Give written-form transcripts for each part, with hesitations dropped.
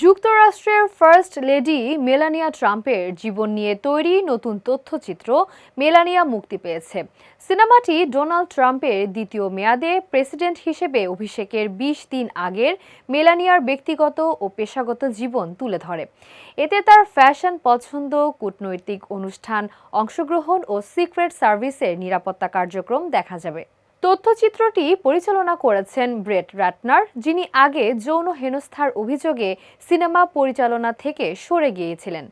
যুক্তরাষ্ট্রের first lady Melania ট্রাম্পের জীবন নিয়ে তৈরি নতুন তথ্যচিত্র মেলানিয়া মুক্তি পেয়েছে। সিনেমাটি ডোনাল্ড ট্রাম্পের দ্বিতীয় মেয়াদে প্রেসিডেন্ট হিসেবে অভিষেকের ২০ দিন আগের মেলানিয়ার ব্যক্তিগত ও পেশাগত জীবন তুলে ধরে। এতে তার ফ্যাশন পছন্দ, কূটনৈতিক অনুষ্ঠান, অংশগ্রহণ ও সিক্রেট সার্ভিসের নিরাপত্তা কার্যক্রম দেখা যাবে। তথ্যচিত্রটি পরিচালনা করেছেন ব্রেট রাটনার, যিনি আগে যৌন হেনস্থার অভিযোগে সিনেমা পরিচালনা থেকে সরে গিয়েছিলেন।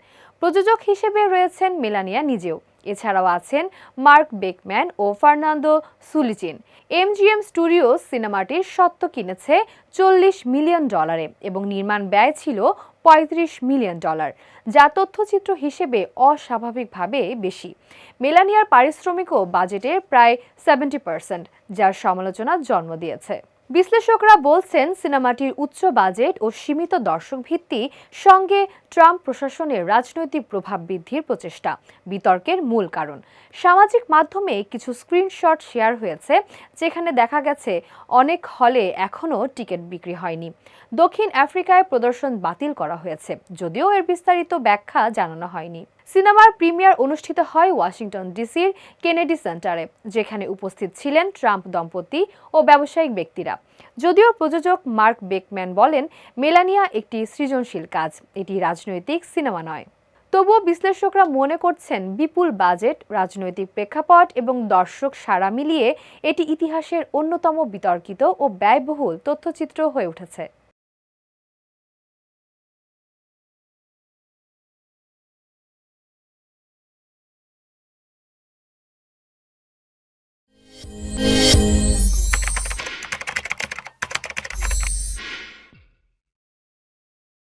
প্রযোজক হিসেবে রয়েছেন মেলানিয়া নিজেও। এছাড়াও আছেন মার্ক বেকম্যান ও ফার্নান্দো সুলিচিন। এমজিএম স্টুডিওস সিনেমাটির স্বত্ব কিনেছে $40 মিলিয়ন এবং নির্মাণ ব্যয় ছিল $35 মিলিয়ন, যা তথ্যচিত্র হিসেবে অস্বাভাবিকভাবে বেশি। মেলানিয়ার পারিশ্রমিকও বাজেটের প্রায় 70%, যার সমালোচনার জন্ম দিয়েছে। বিশ্লেষকরা বলছেন, সিনেমাটির উচ্চ বাজেট ও সীমিত দর্শক ভিত্তি সঙ্গে ট্রাম্প প্রশাসনের রাজনৈতিক প্রভাব বৃদ্ধির প্রচেষ্টা বিতর্কের মূল কারণ। সামাজিক মাধ্যমে কিছু স্ক্রিনশট শেয়ার হয়েছে, যেখানে দেখা গেছে অনেক হলে এখনও টিকিট বিক্রি হয়নি। দক্ষিণ আফ্রিকায় প্রদর্শন বাতিল করা হয়েছে, যদিও এর বিস্তারিত ব্যাখ্যা জানানো হয়নি। সিনেমার প্রিমিয়ার অনুষ্ঠিত হয় ওয়াশিংটন ডিসির কেনেডি সেন্টারে, যেখানে উপস্থিত ছিলেন ট্রাম্প দম্পতি ও ব্যবসায়িক ব্যক্তিরা। যদিও প্রযোজক মার্ক বেকম্যান বলেন, মেলানিয়া একটি সৃজনশীল কাজ, এটি রাজনৈতিক সিনেমা নয়। তবুও বিশ্লেষকরা মনে করছেন, বিপুল বাজেট, রাজনৈতিক প্রেক্ষাপট এবং দর্শক সাড়া মিলিয়ে এটি ইতিহাসের অন্যতম বিতর্কিত ও ব্যয়বহুল তথ্যচিত্র হয়ে উঠেছে।